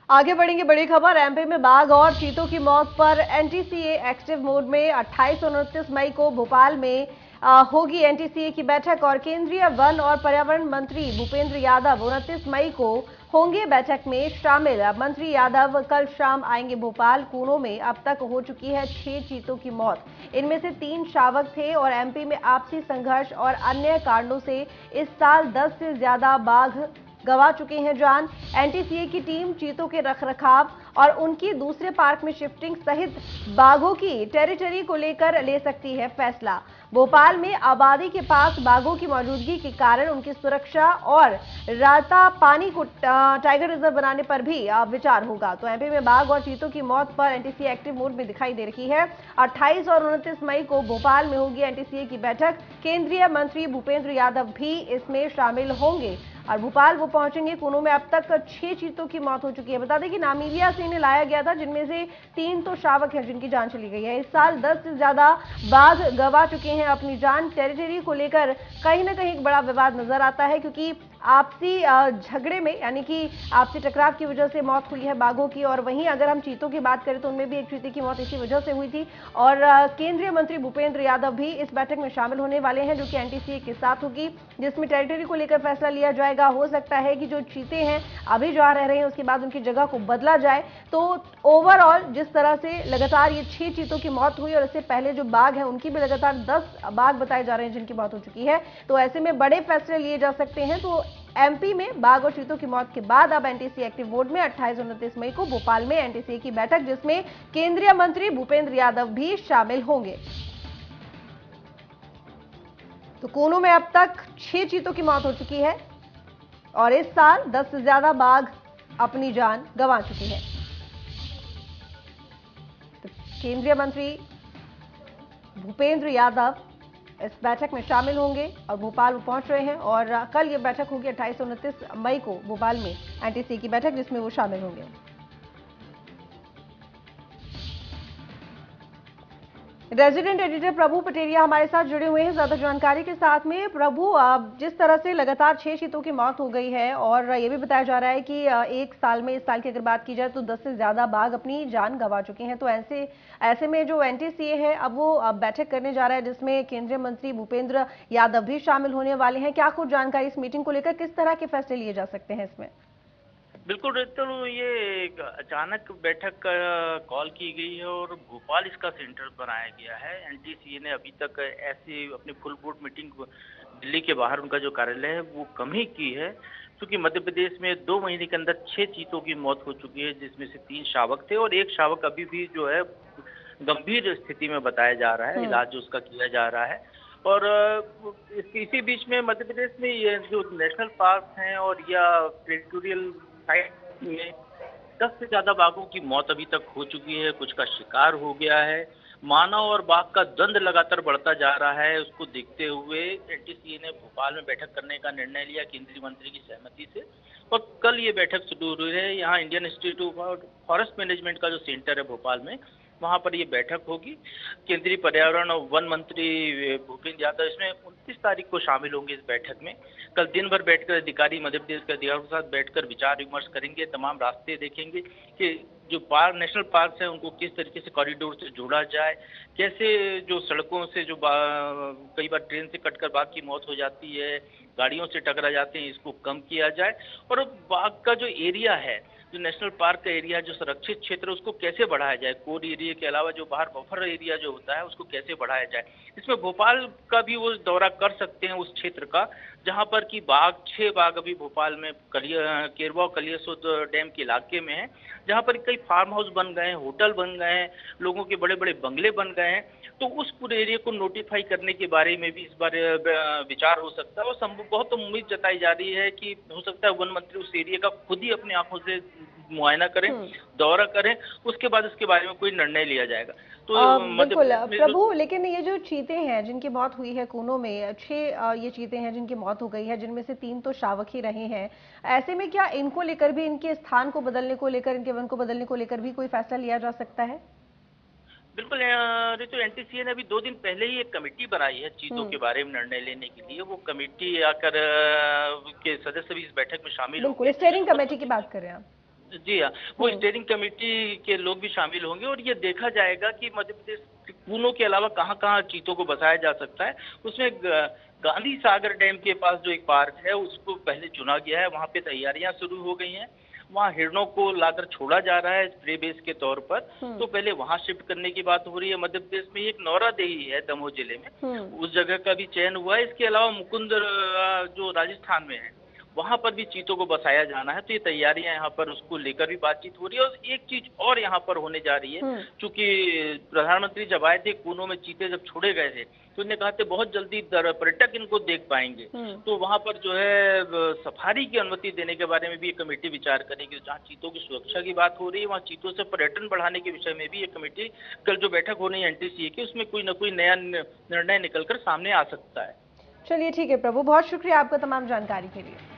आगे बढ़ेंगे, बड़ी खबर। एमपी में बाघ और चीतों की मौत पर एनटीसीए एक्टिव मोड में 28 और 29 मई को भोपाल में होगी एनटीसीए की बैठक और केंद्रीय वन और पर्यावरण मंत्री भूपेंद्र यादव 29 मई को होंगे बैठक में शामिल। मंत्री यादव कल शाम आएंगे भोपाल। कूनो में अब तक हो चुकी है 6 चीतों की मौत, इनमें से 3 शावक थे और एमपी में आपसी संघर्ष और अन्य कारणों से इस साल 10 से ज्यादा बाघ गंवा चुके हैं जान। एनटीसीए की टीम चीतों के रखरखाव और उनकी दूसरे पार्क में शिफ्टिंग सहित बाघों की टेरिटरी को लेकर ले सकती है फैसला। भोपाल में आबादी के पास बाघों की मौजूदगी के कारण उनकी सुरक्षा और राता पानी को टाइगर रिजर्व बनाने पर भी विचार होगा। तो एमपी में बाघ और चीतों की मौत पर एनटीसीए एक्टिव मोड में दिखाई दे रही है। 28 और 29 मई को भोपाल में होगी एनटीसीए की बैठक। केंद्रीय मंत्री भूपेंद्र यादव भी इसमें शामिल होंगे और भोपाल वो पहुंचेंगे। कूनो में अब तक 6 चीतों की मौत हो चुकी है। बता दें कि नामीबिया से इन्हें लाया गया था, जिनमें से 3 तो शावक हैं जिनकी जान चली गई है। इस साल 10 से ज्यादा बाघ गंवा चुके हैं अपनी जान। टेरिटरी को लेकर कहीं ना कहीं एक बड़ा विवाद नजर आता है, क्योंकि आपसी झगड़े में यानी कि आपसी टकराव की वजह से मौत हुई है बाघों की। और वहीं अगर हम चीतों की बात करें तो उनमें भी एक चीते की मौत इसी वजह से हुई थी। और केंद्रीय मंत्री भूपेंद्र यादव भी इस बैठक में शामिल होने वाले हैं, जो कि एनटीसीए के साथ होगी, जिसमें टेरिटरी को लेकर फैसला लिया जाएगा। हो सकता है कि जो चीते हैं अभी जहां रह रहे हैं उसके बाद उनकी जगह को बदला जाए। तो ओवरऑल जिस तरह से लगातार ये 6 चीतों की मौत हुई और इससे पहले जो बाघ है उनकी भी लगातार 10 बाघ बताए जा रहे हैं जिनकी मौत हो चुकी है, तो ऐसे में बड़े फैसले लिए जा सकते हैं। तो एमपी में बाघ और चीतों की मौत के बाद अब एनटीसीए एक्टिव मोड में 28 और 29 मई को भोपाल में एनटीसीए की बैठक, जिसमें केंद्रीय मंत्री भूपेंद्र यादव भी शामिल होंगे। तो कूनो में अब तक 6 चीतों की मौत हो चुकी है और इस साल 10 से ज्यादा बाघ अपनी जान गंवा चुके हैं। तो केंद्रीय मंत्री भूपेंद्र यादव इस बैठक में शामिल होंगे और भोपाल पहुंच रहे हैं और कल ये बैठक होगी 28 और 29 मई को भोपाल में एनटीसीए की बैठक, जिसमें वो शामिल होंगे। रेजिडेंट एडिटर प्रभु पटेरिया हमारे साथ जुड़े हुए हैं ज्यादा जानकारी के साथ में। प्रभु, जिस तरह से लगातार 6 चीतों की मौत हो गई है और ये भी बताया जा रहा है कि एक साल में, इस साल की अगर बात की जाए तो 10 से ज्यादा बाघ अपनी जान गंवा चुके हैं, तो ऐसे में जो एनटीसीए है अब वो बैठक करने जा रहा है, जिसमें केंद्रीय मंत्री भूपेंद्र यादव भी शामिल होने वाले हैं। क्या कुछ जानकारी इस मीटिंग को लेकर, किस तरह के फैसले लिए जा सकते हैं इसमें? बिल्कुल रितु, ये एक अचानक बैठक कॉल की गई है और भोपाल इसका सेंटर बनाया गया है। एनटीसीए ने अभी तक ऐसी अपनी फुल बोर्ड मीटिंग दिल्ली के बाहर उनका जो कार्यालय है वो कम ही की है, क्योंकि मध्य प्रदेश में 2 महीने के अंदर 6 चीतों की मौत हो चुकी है, जिसमें से 3 शावक थे और एक शावक अभी भी जो है गंभीर स्थिति में बताया जा रहा है, इलाज जो उसका किया जा रहा है। और इसी बीच में मध्य प्रदेश में ये जो नेशनल पार्क हैं और या टेरिटोरियल साइट में 10 से ज्यादा बाघों की मौत अभी तक हो चुकी है, कुछ का शिकार हो गया है। मानव और बाघ का द्वंद्व लगातार बढ़ता जा रहा है। उसको देखते हुए एनटीसीए ने भोपाल में बैठक करने का निर्णय लिया केंद्रीय मंत्री की सहमति से, और कल ये बैठक शुरू हुई है। यहाँ Indian institute of forest management का जो सेंटर है भोपाल में, वहां पर ये बैठक होगी। केंद्रीय पर्यावरण और वन मंत्री भूपेंद्र यादव इसमें 29 तारीख को शामिल होंगे इस बैठक में। कल दिन भर बैठकर अधिकारी, मध्य प्रदेश के अधिकारियों के साथ बैठकर विचार विमर्श करेंगे, तमाम रास्ते देखेंगे कि जो पार्क, नेशनल पार्क है उनको किस तरीके से कॉरिडोर से जोड़ा जाए, कैसे जो सड़कों से जो कई बार ट्रेन से कटकर बाघ की मौत हो जाती है, गाड़ियों से टकरा जाते हैं, इसको कम किया जाए। और बाघ का जो एरिया है, जो नेशनल पार्क का एरिया, जो संरक्षित क्षेत्र, उसको कैसे बढ़ाया जाए, कोर एरिया के अलावा जो बाहर बफर एरिया जो होता है उसको कैसे बढ़ाया जाए। इसमें भोपाल का भी वो दौरा कर सकते हैं उस क्षेत्र का, जहां पर कि 6 बाघ अभी भोपाल में केरवा और कलियासोत डैम के इलाके में है, जहां पर कई फार्म हाउस बन गए हैं, होटल बन गए हैं, लोगों के बड़े बड़े बंगले बन गए हैं। तो उस पूरे एरिया को नोटिफाई करने के बारे में भी इस बार विचार हो सकता है। और बहुत उम्मीद जताई जा रही है कि हो सकता है वन मंत्री उस एरिया का खुद ही अपनी आंखों से मुआयना करें, दौरा करें, उसके बाद इसके बारे में कोई निर्णय लिया जाएगा। तो बिल्कुल प्रभु, लेकिन ये जो चीते हैं जिनकी मौत हुई है कूनो में, 6 ये चीते हैं जिनकी मौत हो गई है, जिनमें से 3 तो शावक ही रहे हैं। ऐसे में क्या इनको लेकर भी, इनके स्थान को बदलने को लेकर, इनके वन को बदलने को लेकर भी कोई फैसला लिया जा सकता है? बिल्कुल रितु, एनटीसीए ने अभी 2 दिन पहले ही एक कमेटी बनाई है चीतों के बारे में निर्णय लेने के लिए। वो कमेटी आकर के सदस्य भी इस बैठक में शामिल होंगे। बिल्कुल, स्टीयरिंग कमेटी की बात कर रहे हैं आप? जी हाँ, वो स्टीयरिंग कमेटी के लोग भी शामिल होंगे और ये देखा जाएगा कि मध्य प्रदेश के कूनो के अलावा कहाँ-कहाँ चीतों को बसाया जा सकता है। उसमें गांधी सागर डैम के पास जो एक पार्क है, उसको पहले चुना गया है, वहाँ पे तैयारियां शुरू हो गई हैं। वहाँ हिरणों को लाकर छोड़ा जा रहा है प्री बेस के तौर पर, तो पहले वहाँ शिफ्ट करने की बात हो रही है। मध्य प्रदेश में एक नौरादेही है दमोह जिले में, उस जगह का भी चयन हुआ है। इसके अलावा मुकुंद जो राजस्थान में है, वहां पर भी चीतों को बसाया जाना है, तो ये तैयारियां यहाँ पर उसको लेकर भी बातचीत हो रही है। और एक चीज और यहाँ पर होने जा रही है, क्योंकि प्रधानमंत्री जब आए थे कूनो में चीते जब छोड़े गए थे, तो उन्होंने कहा था बहुत जल्दी पर्यटक इनको देख पाएंगे। तो वहां पर जो है सफारी की अनुमति देने के बारे में भी ये कमेटी विचार करेगी। जहाँ चीतों की सुरक्षा की बात हो रही है, वहाँ चीतों से पर्यटन बढ़ाने के विषय में भी ये कमेटी, कल जो बैठक होनी है एनटीसीए की, उसमें कोई न कोई नया निर्णय निकलकर सामने आ सकता है। चलिए ठीक है प्रभु, बहुत शुक्रिया आपका तमाम जानकारी के लिए।